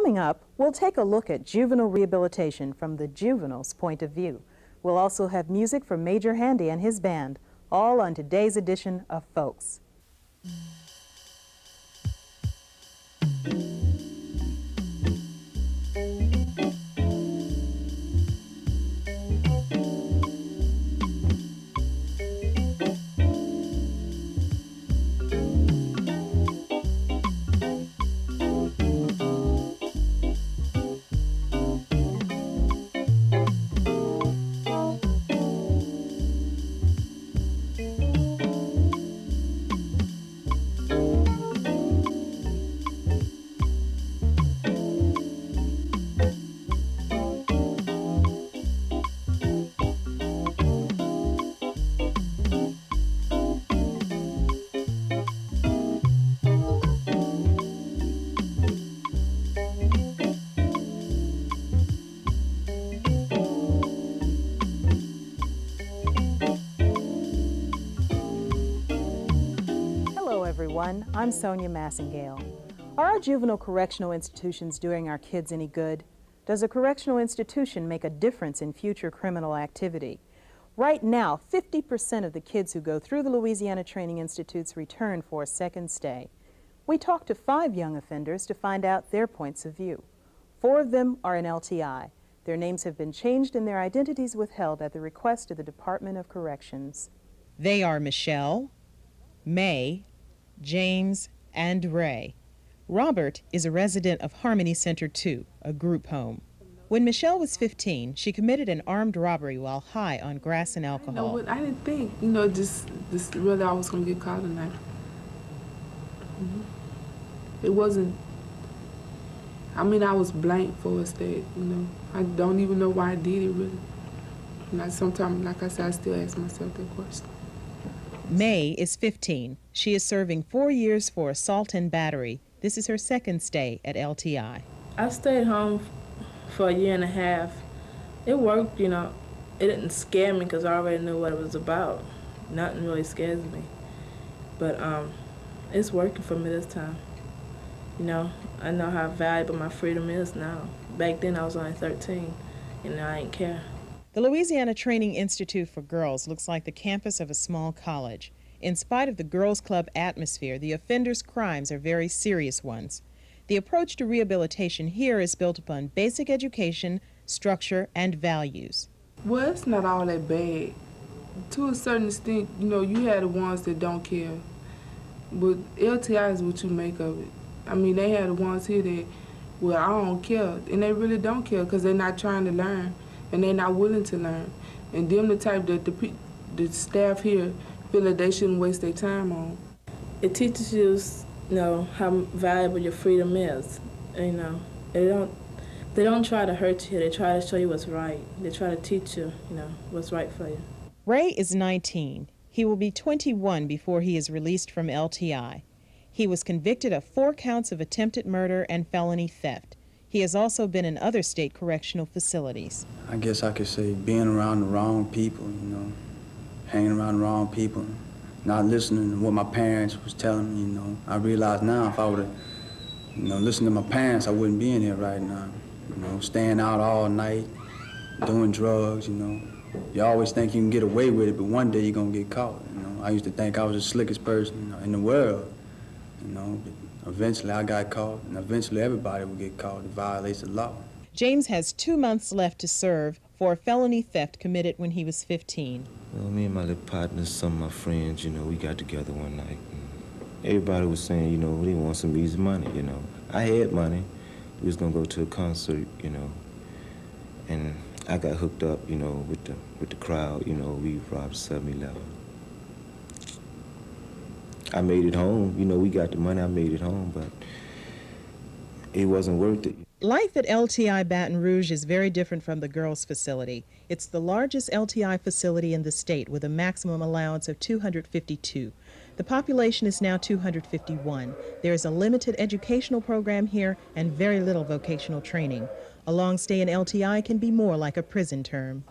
Coming up, we'll take a look at juvenile rehabilitation from the juvenile's point of view. We'll also have music from Major Handy and his band, all on today's edition of Folks. Everyone, I'm Sonya Masingale. Are our juvenile correctional institutions doing our kids any good? Does a correctional institution make a difference in future criminal activity? Right now, 50% of the kids who go through the Louisiana Training Institutes return for a second stay. We talked to 5 young offenders to find out their points of view. 4 of them are in LTI. Their names have been changed and their identities withheld at the request of the Department of Corrections. They are Michelle, May, James, and Ray. Robert is a resident of Harmony Center 2, a group home. When Michelle was 15, she committed an armed robbery while high on grass and alcohol. I didn't think, just really I was going to get caught tonight. It wasn't, I was blank for a state, I don't even know why I did it, really. Sometimes, like I said, I still ask myself that question. May is 15. She is serving 4 years for assault and battery. This is her second stay at LTI. I stayed home for a year and a half. It worked, It didn't scare me because I already knew what it was about. Nothing really scares me. But it's working for me this time. I know how valuable my freedom is now. Back then I was only 13, and I didn't care. The Louisiana Training Institute for Girls looks like the campus of a small college. In spite of the girls' club atmosphere, the offenders' crimes are very serious ones. The approach to rehabilitation here is built upon basic education, structure, and values. Well, it's not all that bad. To a certain extent, you have the ones that don't care. But LTI is what you make of it. They have the ones here that, well, I don't care. And they really don't care because they're not trying to learn. And they're not willing to learn. And them the type that the staff here feel that they shouldn't waste their time on. It teaches you, how valuable your freedom is. They don't try to hurt you. They try to show you what's right. They try to teach you, what's right for you. Ray is 19. He will be 21 before he is released from LTI. He was convicted of 4 counts of attempted murder and felony theft. He has also been in other state correctional facilities. I guess I could say being around the wrong people, hanging around the wrong people, not listening to what my parents was telling me, I realize now if I would have, listened to my parents, I wouldn't be in here right now. Staying out all night, doing drugs, You always think you can get away with it, but one day you're going to get caught, I used to think I was the slickest person in the world, but eventually I got caught, and eventually everybody will get caught. It violates the law. James has 2 months left to serve for a felony theft committed when he was 15. Well, me and my little partners, some of my friends, we got together one night. Everybody was saying, they want some easy money, I had money. We was gonna go to a concert, and I got hooked up, with the crowd, we robbed 7-Eleven. I made it home, we got the money, I made it home, but it wasn't worth it. Life at LTI Baton Rouge is very different from the girls' facility. It's the largest LTI facility in the state with a maximum allowance of 252. The population is now 251. There is a limited educational program here and very little vocational training. A long stay in LTI can be more like a prison term.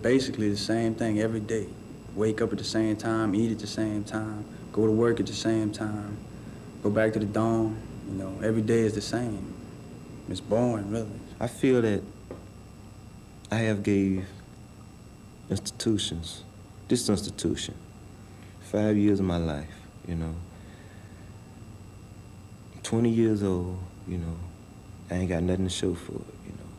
Basically the same thing every day. Wake up at the same time, eat at the same time, go to work at the same time, go back to the dorm, You know, every day is the same. It's boring, really. I feel that I have gave institutions, this institution, 5 years of my life, you know. I'm 20 years old, you know. I ain't got nothing to show for it, you know.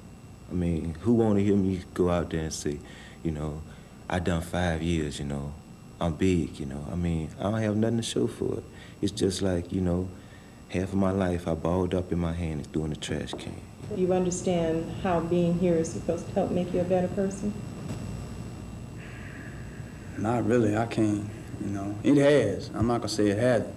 I mean, who want to hear me go out there and say, you know, I done 5 years, you know. I'm big, you know. I mean, I don't have nothing to show for it. It's just like, you know, half of my life I balled up in my hand is doing the trash can. You understand how being here is supposed to help make you a better person? Not really, I can't, you know. It has, I'm not gonna say it hasn't.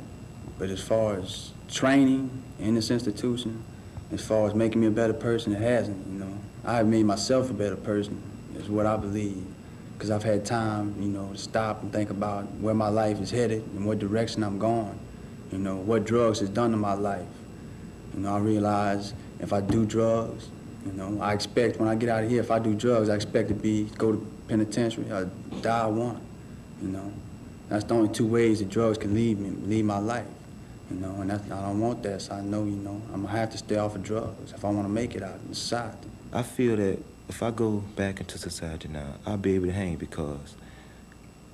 But as far as training in this institution, as far as making me a better person, it hasn't, you know. I have made myself a better person, is what I believe. Because I've had time, you know, to stop and think about where my life is headed and what direction I'm going. You know, what drugs has done to my life. You know, I realize if I do drugs, you know, I expect when I get out of here, if I do drugs, I expect to go to penitentiary or die one, you know. That's the only two ways that drugs can leave my life, you know, and I don't want that, so I know, you know, I'm gonna have to stay off of drugs if I wanna make it out in society. I feel that if I go back into society now, I'll be able to hang because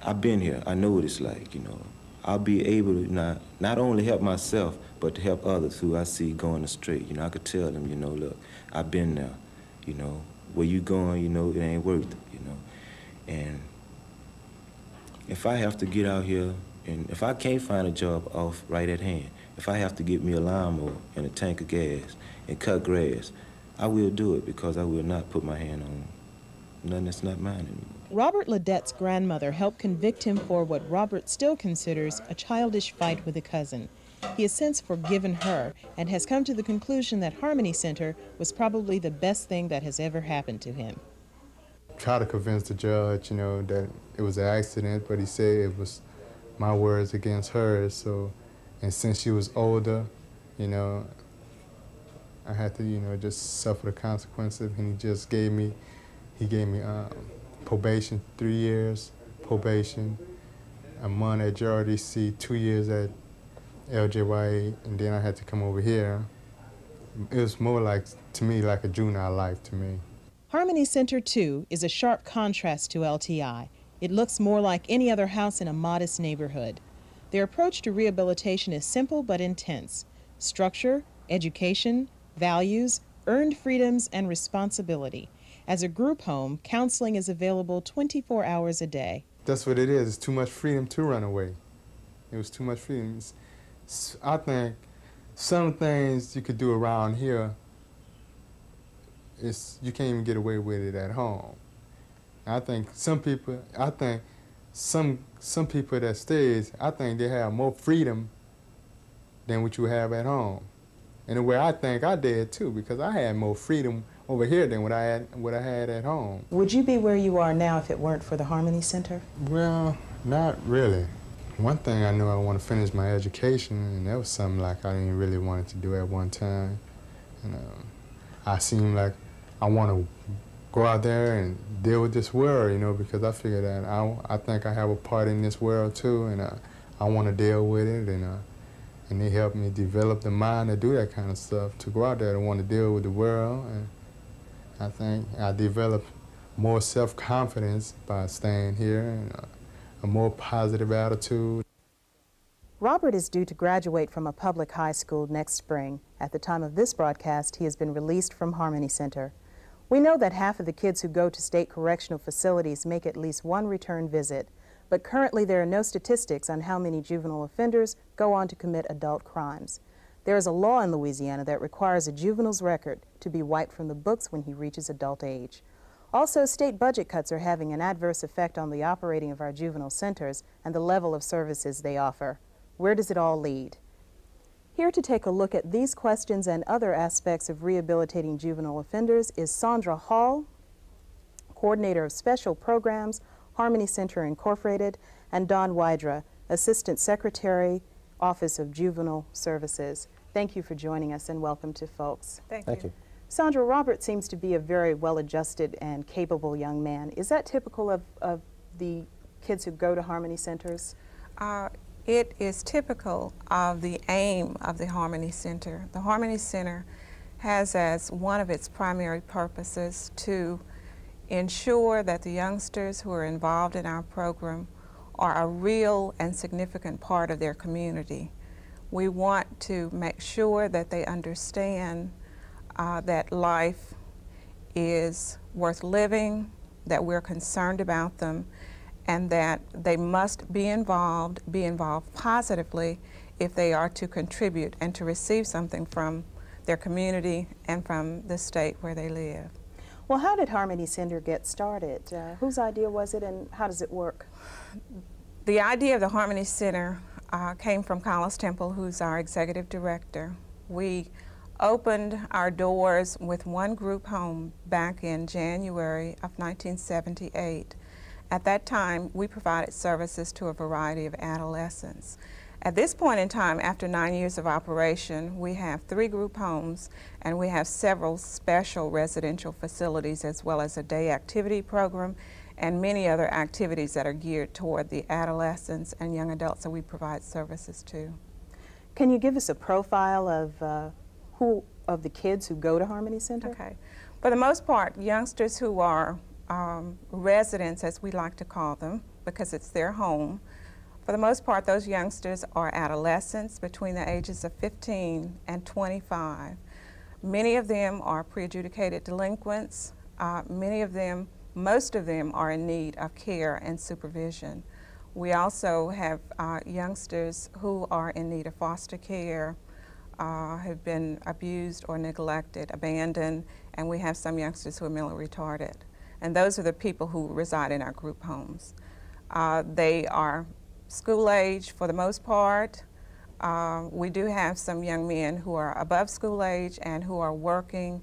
I've been here. I know what it's like, you know. I'll be able to not only help myself, but to help others who I see going astray. You know, I could tell them, you know, look, I've been there, you know, where you going, you know, it ain't worth it, you know. And if I have to get out here, and if I can't find a job off right at hand, if I have to get me a lawnmower and a tank of gas and cut grass, I will do it because I will not put my hand on nothing that's not mine anymore. Robert Ledette's grandmother helped convict him for what Robert still considers a childish fight with a cousin. He has since forgiven her and has come to the conclusion that Harmony Center was probably the best thing that has ever happened to him. Try to convince the judge, you know, that it was an accident, but he said it was my words against hers. So, and since she was older, you know, I had to, you know, just suffer the consequences. And he gave me probation, 3 years probation, a month at JRDC, 2 years at LJYA, and then I had to come over here. It was more like, to me, like a juvenile life to me. Harmony Center, too, is a sharp contrast to LTI. It looks more like any other house in a modest neighborhood. Their approach to rehabilitation is simple but intense. Structure, education, values, earned freedoms, and responsibility. As a group home, counseling is available 24 hours a day. That's what it is. It's too much freedom to run away. It was too much freedom. I think some things you could do around here, you can't even get away with it at home. I think some people that stays, I think they have more freedom than what you have at home. In a way, I think I did too, because I had more freedom over here than what I had at home. Would you be where you are now if it weren't for the Harmony Center? Well, not really. One thing I knew I want to finish my education, and that was something like I didn't really want to do at one time. And I seemed like I want to go out there and deal with this world, you know, because I figured that I think I have a part in this world too, and I want to deal with it, and they helped me develop the mind to do that kind of stuff, to go out there and want to deal with the world. And I think I developed more self-confidence by staying here and a more positive attitude. Robert is due to graduate from a public high school next spring. At the time of this broadcast, he has been released from Harmony Center. We know that half of the kids who go to state correctional facilities make at least one return visit, but currently there are no statistics on how many juvenile offenders go on to commit adult crimes. There is a law in Louisiana that requires a juvenile's record to be wiped from the books when he reaches adult age. Also, state budget cuts are having an adverse effect on the operating of our juvenile centers and the level of services they offer. Where does it all lead? Here to take a look at these questions and other aspects of rehabilitating juvenile offenders is Sandra Hall, Coordinator of Special Programs, Harmony Center Incorporated, and Don Wydra, Assistant Secretary, Office of Juvenile Services. Thank you for joining us and welcome to Folks. Thank you. Sandra, Robert seems to be a very well-adjusted and capable young man. Is that typical of the kids who go to Harmony Centers? It is typical of the aim of the Harmony Center. The Harmony Center has as one of its primary purposes to ensure that the youngsters who are involved in our program are a real and significant part of their community. We want to make sure that they understand that life is worth living, that we're concerned about them, and that they must be involved positively if they are to contribute and to receive something from their community and from the state where they live. Well, how did Harmony Center get started? Whose idea was it, and how does it work? The idea of the Harmony Center came from Carlos Temple, who's our executive director. We opened our doors with one group home back in January of 1978. At that time, we provided services to a variety of adolescents. At this point in time, after 9 years of operation, we have 3 group homes, and we have several special residential facilities, as well as a day activity program and many other activities that are geared toward the adolescents and young adults that we provide services to. Can you give us a profile of the kids who go to Harmony Center? Okay. For the most part, youngsters who are residents, as we like to call them, because it's their home. For the most part, those youngsters are adolescents between the ages of 15 and 25. Many of them are pre-adjudicated delinquents. Most of them are in need of care and supervision. We also have youngsters who are in need of foster care, have been abused or neglected, abandoned, and we have some youngsters who are mentally retarded. And those are the people who reside in our group homes. They are school age for the most part. We do have some young men who are above school age and who are working,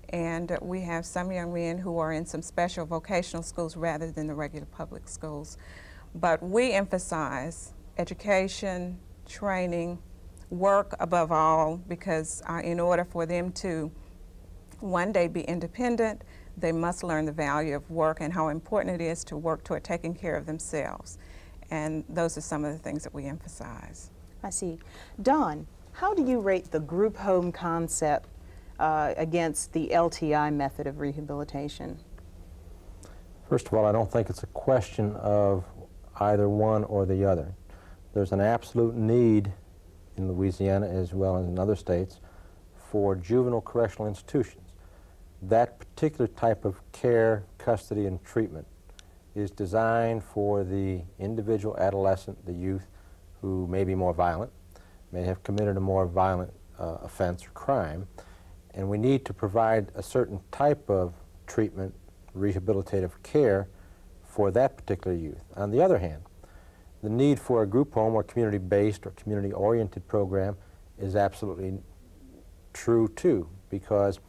and we have some young men who are in some special vocational schools rather than the regular public schools. But we emphasize education, training, work above all, because in order for them to one day be independent, they must learn the value of work and how important it is to work toward taking care of themselves. And those are some of the things that we emphasize. I see. Don, how do you rate the group home concept against the LTI method of rehabilitation? First of all, I don't think it's a question of either one or the other. There's an absolute need in Louisiana as well as in other states for juvenile correctional institutions. That particular type of care, custody, and treatment is designed for the individual adolescent, the youth, who may be more violent, may have committed a more violent offense or crime, and we need to provide a certain type of treatment, rehabilitative care for that particular youth. On the other hand, the need for a group home or community-based or community-oriented program is absolutely true too, because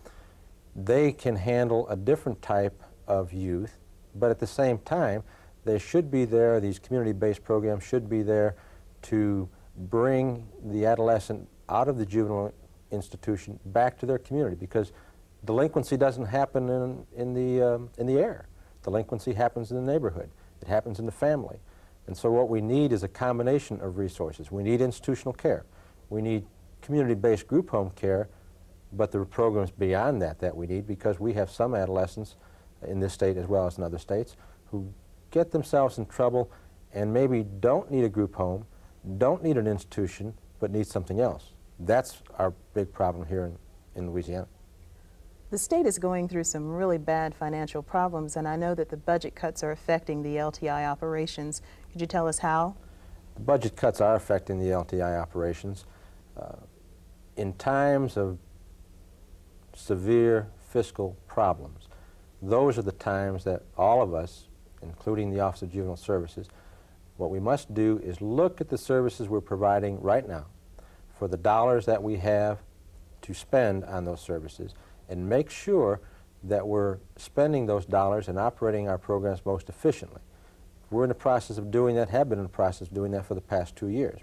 they can handle a different type of youth, but at the same time, they should be there, these community-based programs should be there to bring the adolescent out of the juvenile institution back to their community, because delinquency doesn't happen in the air. Delinquency happens in the neighborhood. It happens in the family. And so what we need is a combination of resources. We need institutional care. We need community-based group home care, but there are programs beyond that we need, because we have some adolescents in this state as well as in other states who get themselves in trouble and maybe don't need a group home, don't need an institution, but need something else. That's our big problem here in Louisiana. The state is going through some really bad financial problems, and I know that the budget cuts are affecting the LTI operations. Could you tell us how? The budget cuts are affecting the LTI operations. In times of severe fiscal problems, those are the times that all of us, including the Office of Juvenile Services, what we must do is look at the services we're providing right now for the dollars that we have to spend on those services, and make sure that we're spending those dollars and operating our programs most efficiently. We're in the process of doing that, have been in the process of doing that for the past 2 years.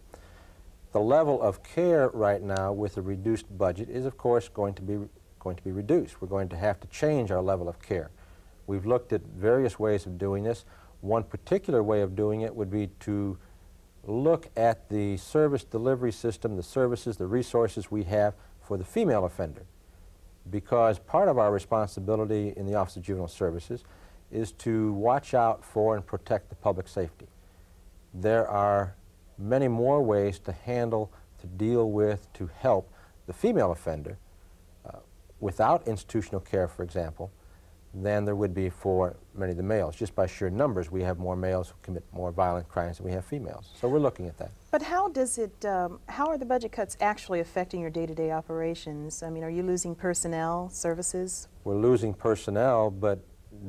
The level of care right now with a reduced budget is, of course, going to be reduced. We're going to have to change our level of care. We've looked at various ways of doing this. One particular way of doing it would be to look at the service delivery system, the services, the resources we have for the female offender. Because part of our responsibility in the Office of Juvenile Services is to watch out for and protect the public safety. There are many more ways to handle, to deal with, to help the female offender without institutional care, for example, than there would be for many of the males. Just by sheer numbers, we have more males who commit more violent crimes than we have females. So we're looking at that. But how does it, how are the budget cuts actually affecting your day-to-day operations? I mean, are you losing personnel, services? We're losing personnel, but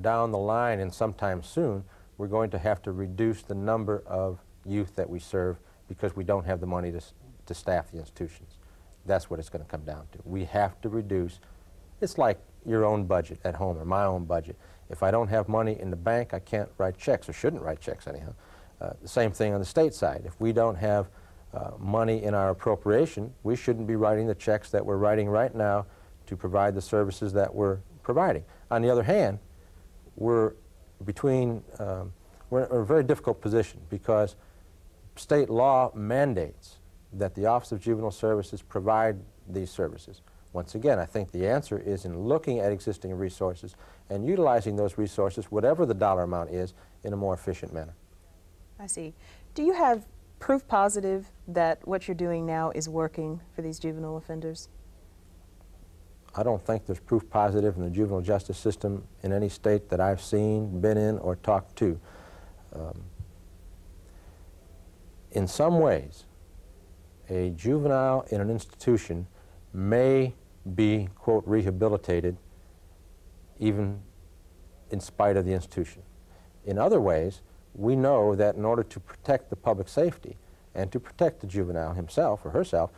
down the line and sometime soon, we're going to have to reduce the number of youth that we serve because we don't have the money to staff the institutions. That's what it's going to come down to. We have to reduce. It's like your own budget at home or my own budget. If I don't have money in the bank, I can't write checks, or shouldn't write checks anyhow. The same thing on the state side. If we don't have money in our appropriation, we shouldn't be writing the checks that we're writing right now to provide the services that we're providing. On the other hand, we're in a very difficult position because state law mandates that the Office of Juvenile Services provide these services. Once again, I think the answer is in looking at existing resources and utilizing those resources, whatever the dollar amount is, in a more efficient manner. I see. Do you have proof positive that what you're doing now is working for these juvenile offenders? I don't think there's proof positive in the juvenile justice system in any state that I've seen, been in, or talked to. In some ways, a juvenile in an institution may be, quote, rehabilitated even in spite of the institution. In other ways, we know that in order to protect the public safety and to protect the juvenile himself or herself,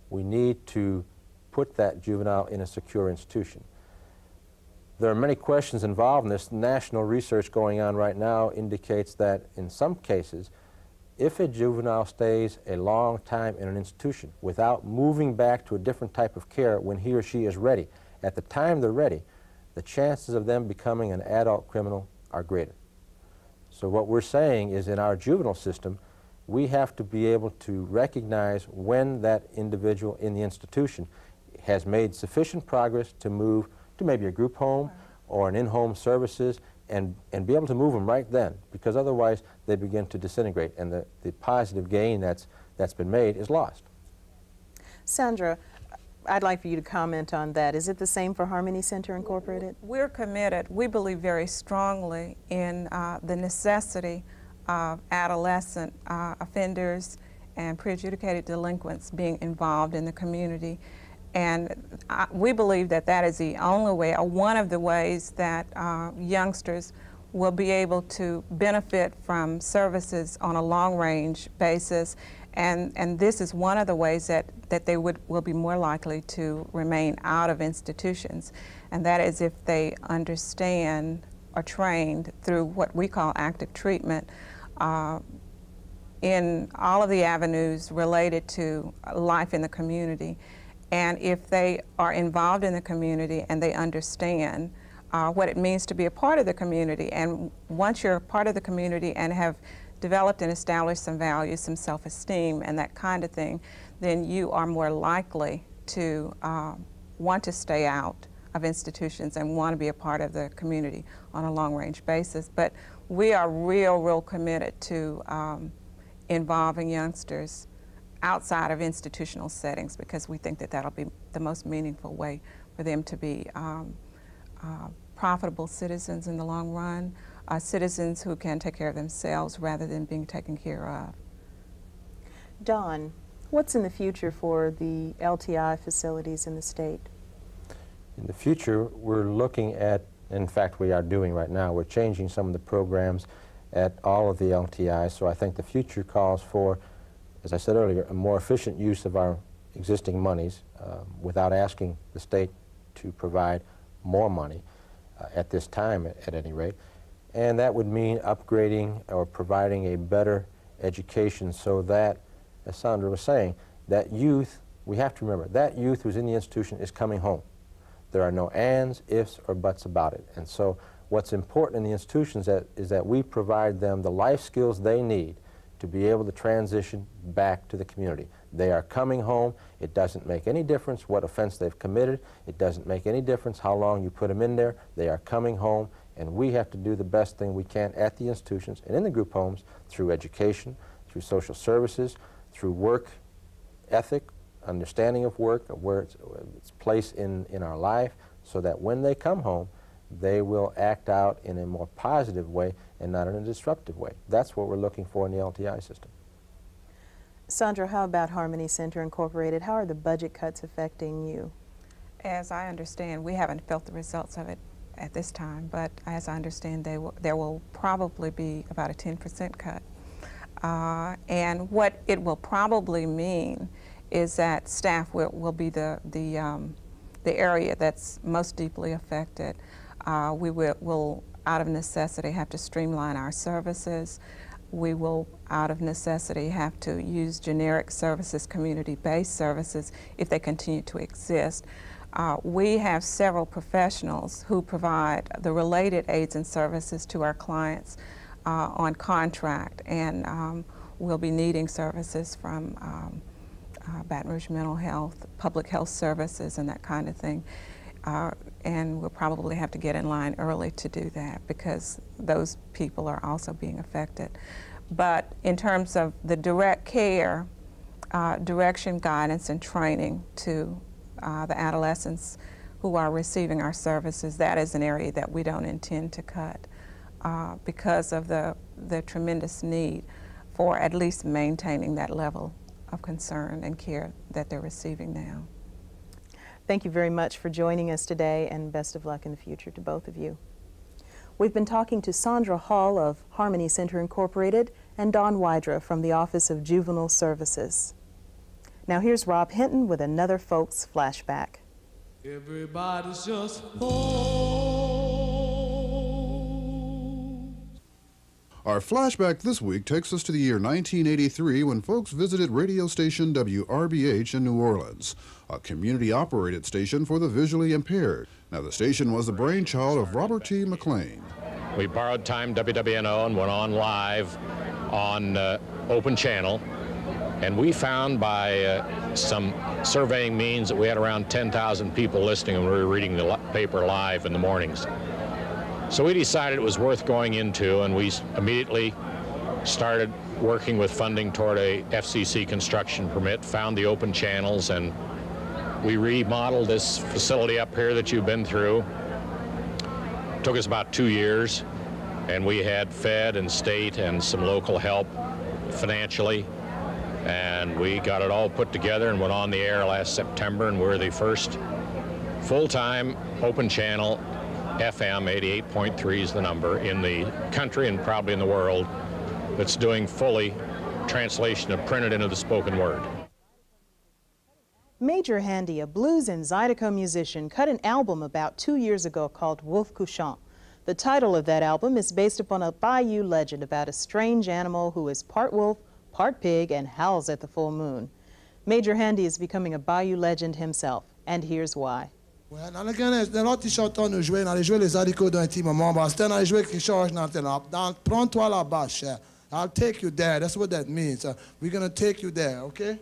we need to put that juvenile in a secure institution. There are many questions involved in this. National research going on right now indicates that in some cases, if a juvenile stays a long time in an institution without moving back to a different type of care when he or she is ready, at the time they're ready, the chances of them becoming an adult criminal are greater. So what we're saying is in our juvenile system, we have to be able to recognize when that individual in the institution has made sufficient progress to move to maybe a group home or an in-home services and be able to move them right then, because otherwise they begin to disintegrate and the positive gain that's been made is lost. Sandra, I'd like for you to comment on that. Is it the same for Harmony Center Incorporated? We're committed. We believe very strongly in the necessity of adolescent offenders and pre-adjudicated delinquents being involved in the community. And we believe that that is the only way, or one of the ways, that youngsters will be able to benefit from services on a long-range basis. And this is one of the ways that they will be more likely to remain out of institutions. And that is if they understand or trained through what we call active treatment in all of the avenues related to life in the community. And if they are involved in the community and they understand what it means to be a part of the community, and once you're a part of the community and have developed and established some values, some self-esteem and that kind of thing, then you are more likely to want to stay out of institutions and want to be a part of the community on a long-range basis. But we are real committed to involving youngsters outside of institutional settings, because we think that that'll be the most meaningful way for them to be profitable citizens in the long run, citizens who can take care of themselves rather than being taken care of. Don, what's in the future for the LTI facilities in the state? In the future, we're looking at, in fact we are doing right now, we're changing some of the programs at all of the LTIs, so I think the future calls for, as I said earlier, a more efficient use of our existing monies without asking the state to provide more money at this time, at any rate. And that would mean upgrading or providing a better education so that, as Sandra was saying, that youth, we have to remember, that youth who's in the institution is coming home. There are no ands, ifs, or buts about it. And so what's important in the institutions is that we provide them the life skills they need to be able to transition back to the community. They are coming home. It doesn't make any difference what offense they've committed. It doesn't make any difference how long you put them in there. They are coming home, and we have to do the best thing we can at the institutions and in the group homes through education, through social services, through work ethic, understanding of work, of where its place in our life, so that when they come home, they will act out in a more positive way and not in a disruptive way. That's what we're looking for in the LTI system. Sandra, how about Harmony Center Incorporated? How are the budget cuts affecting you? As I understand, we haven't felt the results of it at this time, but as I understand, there will probably be about a 10% cut. And what it will probably mean is that staff will be the area that's most deeply affected. We will, out of necessity, have to streamline our services. We will, out of necessity, have to use generic services, community-based services, if they continue to exist. We have several professionals who provide the related aids and services to our clients on contract, and we'll be needing services from Baton Rouge Mental Health, Public Health Services, and that kind of thing. And we'll probably have to get in line early to do that, because those people are also being affected. But in terms of the direct care, direction, guidance, and training to the adolescents who are receiving our services, that is an area that we don't intend to cut because of the tremendous need for at least maintaining that level of concern and care that they're receiving now. Thank you very much for joining us today, and best of luck in the future to both of you. We've been talking to Sandra Hall of Harmony Center Incorporated and Don Wydra from the Office of Juvenile Services. Now here's Rob Hinton with another Folks Flashback. Everybody's just home. Our flashback this week takes us to the year 1983, when folks visited radio station WRBH in New Orleans, a community-operated station for the visually impaired. Now, the station was the brainchild of Robert T. McLean. We borrowed time WWNO and went on live on open channel, and we found by some surveying means that we had around 10,000 people listening when we were reading the paper live in the mornings. So we decided it was worth going into, and we immediately started working with funding toward a FCC construction permit, found the open channels, and we remodeled this facility up here that you've been through. It took us about 2 years, and we had Fed and state and some local help financially, and we got it all put together and went on the air last September, and we're the first full-time open channel FM 88.3 is the number in the country and probably in the world that's doing fully translation of printed into the spoken word. Major Handy, a blues and zydeco musician, cut an album about 2 years ago called Wolf Couchant. The title of that album is based upon a Bayou legend about a strange animal who is part wolf, part pig, and howls at the full moon. Major Handy is becoming a Bayou legend himself, and here's why. Ouais, dans l'autre chanson, nous jouons, on allait jouer les haricots d'un petit moment. C'était on allait jouer quelque chose dans prends-toi la bâche. I'll take you there. That's what that means. We're going to take you there, okay?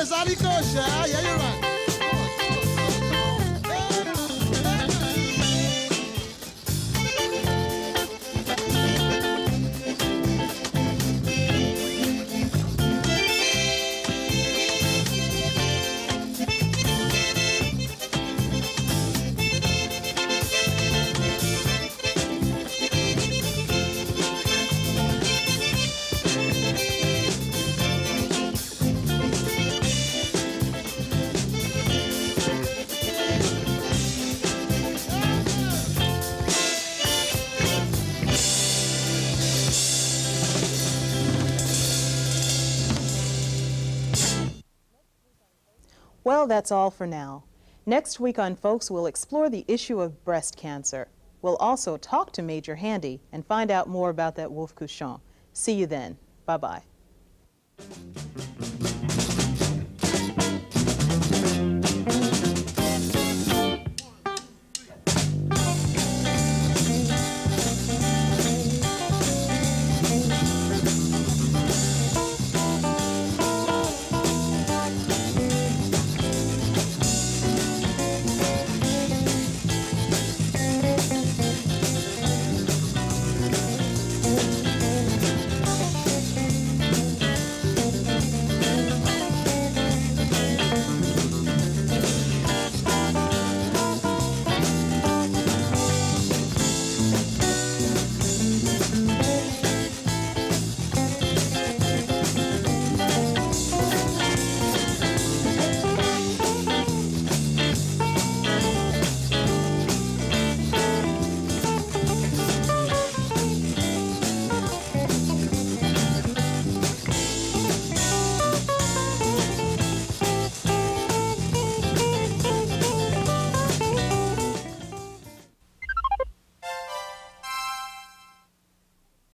les haricots, cher. Yeah, you're right. Well, that's all for now. Next week on Folks, we'll explore the issue of breast cancer. We'll also talk to Major Handy and find out more about that wolf couchant. See you then. Bye-bye.